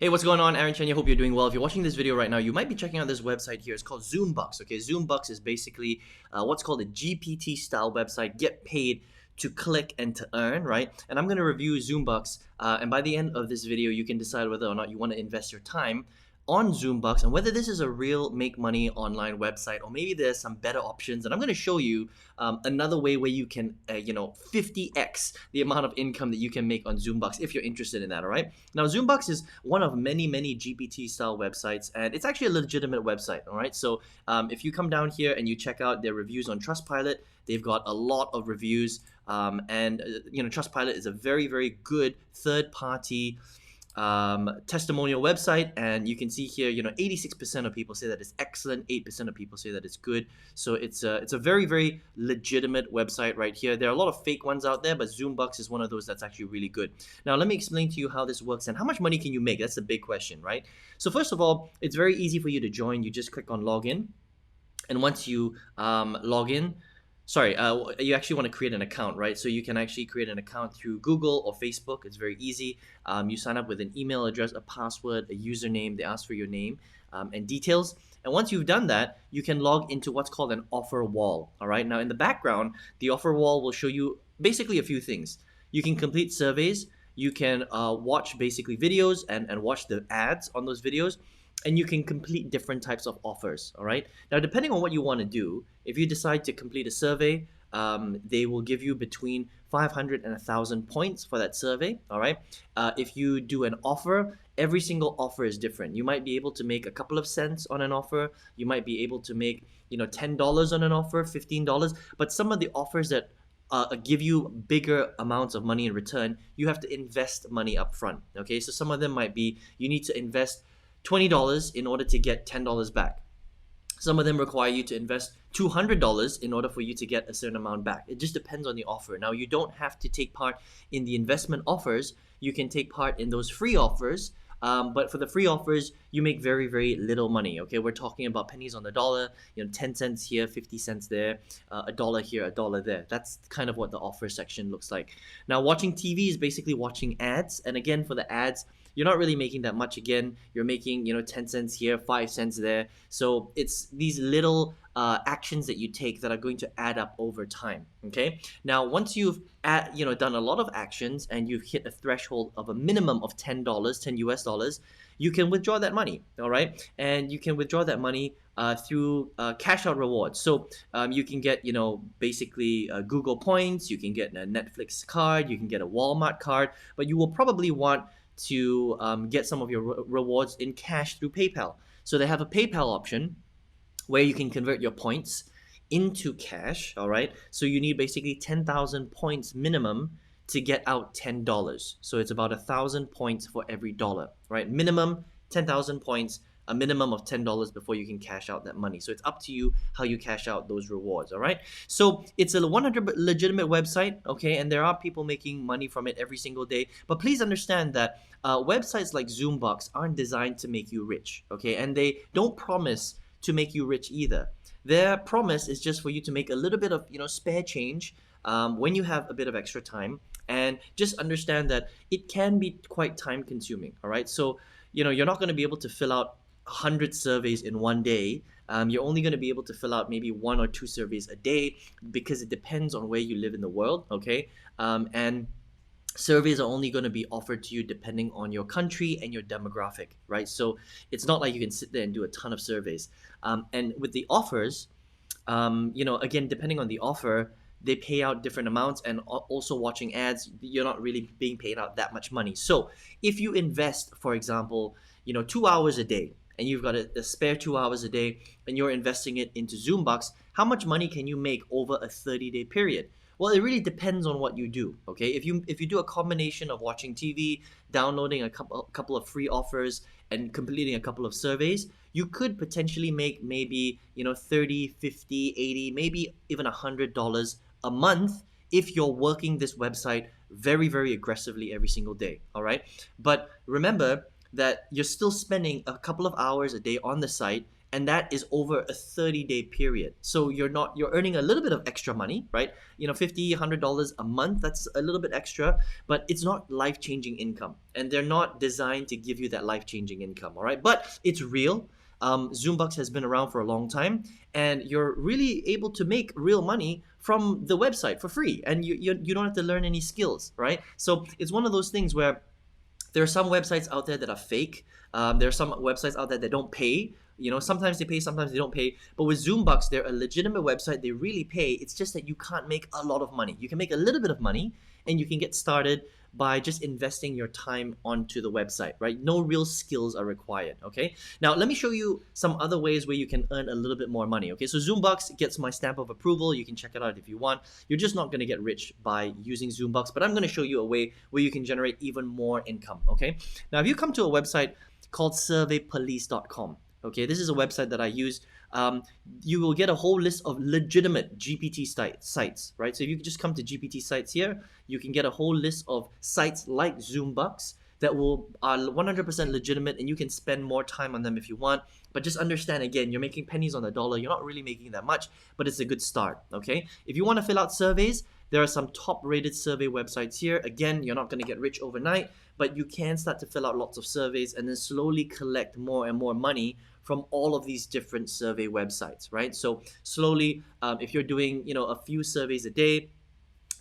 Hey, what's going on? Aaron Chen, I hope you're doing well. If you're watching this video right now, you might be checking out this website here. It's called ZoomBucks. Okay, ZoomBucks is basically what's called a GPT style website. Get paid to click and to earn, right? And I'm going to review ZoomBucks. And by the end of this video, you can decide whether or not you want to invest your time on ZoomBucks and whether this is a real make money online website, or maybe there's some better options. And I'm going to show you another way where you can 50x the amount of income that you can make on ZoomBucks if you're interested in that. All right, now ZoomBucks is one of many GPT style websites, and it's actually a legitimate website. All right, so if you come down here and you check out their reviews on Trustpilot, they've got a lot of reviews, and Trustpilot is a very good third-party testimonial website, and you can see here 86% of people say that it's excellent, 8% of people say that it's good. So it's a very legitimate website right here. There are a lot of fake ones out there, but ZoomBucks is one of those that's actually really good. Now let me explain to you how this works and how much money can you make. That's the big question, right? So first of all, it's very easy for you to join. You just click on login, and once you log in, you actually want to create an account, right? So you can actually create an account through Google or Facebook. It's very easy. You sign up with an email address, a password, a username. They ask for your name and details. And once you've done that, you can log into what's called an offer wall. All right. Now in the background, the offer wall will show you basically a few things. You can complete surveys. You can watch basically videos and watch the ads on those videos. And you can complete different types of offers. All right. Now, depending on what you want to do, if you decide to complete a survey, they will give you between 500 and 1,000 points for that survey. All right. If you do an offer, every single offer is different. You might be able to make a couple of cents on an offer. You might be able to make $10 on an offer, $15. But some of the offers that give you bigger amounts of money in return, you have to invest money up front. Okay. So some of them might be you need to invest $20 in order to get $10 back. Some of them require you to invest $200 in order for you to get a certain amount back. It just depends on the offer. Now, you don't have to take part in the investment offers. You can take part in those free offers. But for the free offers, you make very little money. Okay, we're talking about pennies on the dollar. 10 cents here, 50 cents there, a dollar here, a dollar there. That's kind of what the offer section looks like. Now, watching TV is basically watching ads. And again, for the ads, you're not really making that much. Again, you're making 10 cents here, 5 cents there. So it's these little actions that you take that are going to add up over time. Okay. Now, once you've done a lot of actions and you've hit a threshold of a minimum of $10, 10 US dollars, you can withdraw that money. All right, and you can withdraw that money through Cashout rewards. So you can get basically Google points. You can get a Netflix card. You can get a Walmart card. But you will probably want to get some of your rewards in cash through PayPal. So they have a PayPal option where you can convert your points into cash. All right, so you need basically 10,000 points minimum to get out $10. So it's about 1,000 points for every dollar, right? Minimum 10,000 points, a minimum of $10 before you can cash out that money. So it's up to you how you cash out those rewards. All right, so it's a 100% legitimate website. Okay, and there are people making money from it every single day. But please understand that websites like ZoomBucks aren't designed to make you rich. Okay, and they don't promise to make you rich either. Their promise is just for you to make a little bit of spare change when you have a bit of extra time. And just understand that it can be quite time consuming. All right, so you're not going to be able to fill out 100 surveys in one day. You're only going to be able to fill out maybe 1 or 2 surveys a day, because it depends on where you live in the world. Okay, and surveys are only going to be offered to you depending on your country and your demographic, right? So it's not like you can sit there and do a ton of surveys. And with the offers, again, depending on the offer, they pay out different amounts. And also watching ads, you're not really being paid out that much money. So if you invest, for example, 2 hours a day, and you've got a spare 2 hours a day, and you're investing it into ZoomBucks, how much money can you make over a 30-day period? Well, it really depends on what you do. Okay, if you do a combination of watching TV, downloading a couple of free offers, and completing a couple of surveys, you could potentially make maybe 30, 50, 80, maybe even $100 a month if you're working this website very aggressively every single day. All right, but remember that you're still spending a couple of hours a day on the site, and that is over a 30-day period. So you're earning a little bit of extra money, right? $50, $100 a month, that's a little bit extra, but it's not life-changing income, and they're not designed to give you that life-changing income. All right, but it's real. ZoomBucks has been around for a long time, and you're really able to make real money from the website for free, and you don't have to learn any skills, right? So it's one of those things where there are some websites out there that are fake. There are some websites out there that don't pay. Sometimes they pay, sometimes they don't pay. But with ZoomBucks, they're a legitimate website. They really pay. It's just that you can't make a lot of money. You can make a little bit of money, and you can get started by just investing your time onto the website, right? No real skills are required, okay? Now, let me show you some other ways where you can earn a little bit more money, okay? So ZoomBucks gets my stamp of approval. You can check it out if you want. You're just not gonna get rich by using ZoomBucks, but I'm gonna show you a way where you can generate even more income, okay? Now, if you come to a website called surveypolice.com, okay, this is a website that I use. You will get a whole list of legitimate GPT sites, right? So if you just come to GPT sites here, you can get a whole list of sites like ZoomBucks that are 100% legitimate, and you can spend more time on them if you want. But just understand, again, you're making pennies on the dollar. You're not really making that much, but it's a good start, okay? If you want to fill out surveys, there are some top-rated survey websites here. Again, you're not going to get rich overnight, but you can start to fill out lots of surveys and then slowly collect more and more money from all of these different survey websites, right? So slowly, if you're doing, a few surveys a day,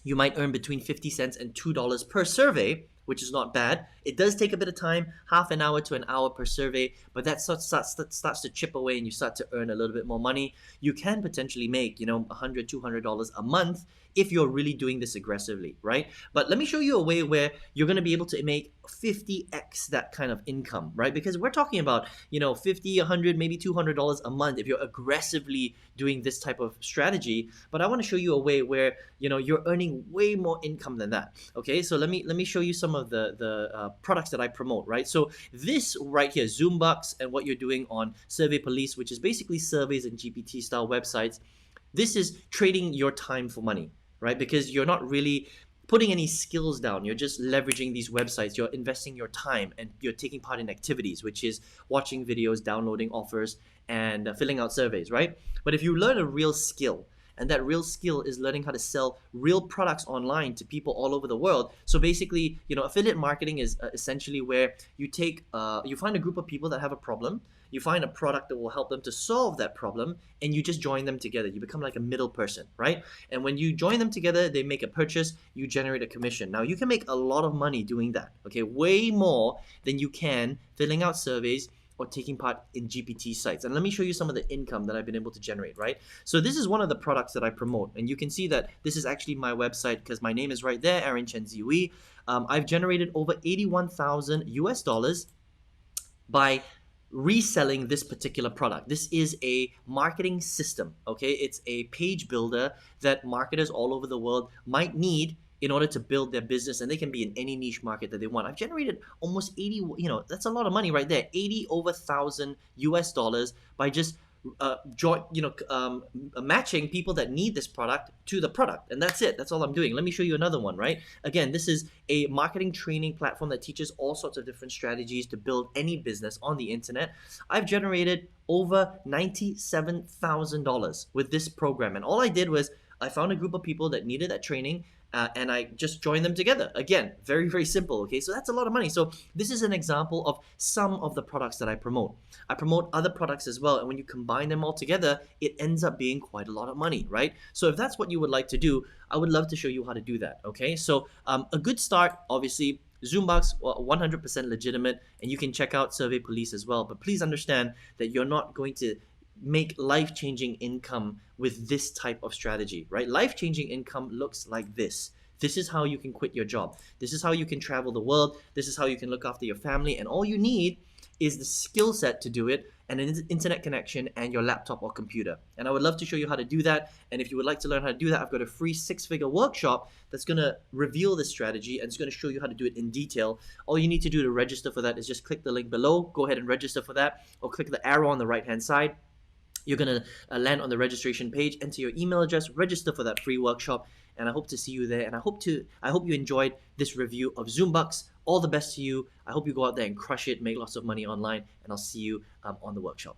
you might earn between 50 cents and $2 per survey, which is not bad. It does take a bit of time, half an hour to an hour per survey, but that starts to chip away and you start to earn a little bit more money. You can potentially make, $100, $200 a month if you're really doing this aggressively, right? But let me show you a way where you're going to be able to make 50x that kind of income, right? Because we're talking about, 50, 100, maybe $200 a month if you're aggressively doing this type of strategy. But I want to show you a way where, you're earning way more income than that. Okay, so let me show you some of the products that I promote, right? So this right here, ZoomBucks, and what you're doing on Survey Police, which is basically surveys and GPT style websites. This is trading your time for money, right? Because you're not really putting any skills down. You're just leveraging these websites. You're investing your time and you're taking part in activities, which is watching videos, downloading offers, and filling out surveys, right? But if you learn a real skill, and that real skill is learning how to sell real products online to people all over the world. So basically, affiliate marketing is essentially where you find a group of people that have a problem, you find a product that will help them to solve that problem, and you just join them together. You become like a middle person, right? And when you join them together, they make a purchase, you generate a commission. Now, you can make a lot of money doing that, okay? Way more than you can filling out surveys or taking part in GPT sites. And let me show you some of the income that I've been able to generate, right? So this is one of the products that I promote, and you can see that this is actually my website because my name is right there, Aaron Chen Ziwi. I've generated over 81,000 US dollars by reselling this particular product. This is a marketing system, okay? It's a page builder that marketers all over the world might need in order to build their business, and they can be in any niche market that they want. I've generated almost 80, that's a lot of money right there, 80 over thousand US dollars by just matching people that need this product to the product, and that's it. That's all I'm doing. Let me show you another one, right? Again, this is a marketing training platform that teaches all sorts of different strategies to build any business on the internet. I've generated over $97,000 with this program, and all I did was I found a group of people that needed that training, and I just joined them together. Again, very, very simple, okay? So that's a lot of money. So this is an example of some of the products that I promote. I promote other products as well, and when you combine them all together, it ends up being quite a lot of money, right? So if that's what you would like to do, I would love to show you how to do that, okay? So a good start, obviously, ZoomBucks, 100% legitimate, and you can check out Survey Police as well. But please understand that you're not going to make life-changing income with this type of strategy, right? Life-changing income looks like this. This is how you can quit your job. This is how you can travel the world. This is how you can look after your family. And all you need is the skill set to do it, and an internet connection, and your laptop or computer. And I would love to show you how to do that. And if you would like to learn how to do that, I've got a free 6-figure workshop that's going to reveal this strategy and it's going to show you how to do it in detail. All you need to do to register for that is just click the link below. Go ahead and register for that, or click the arrow on the right-hand side. You're going to land on the registration page, enter your email address, register for that free workshop, and I hope to see you there. And I hope you enjoyed this review of ZoomBucks. All the best to you. I hope you go out there and crush it, make lots of money online, and I'll see you on the workshop.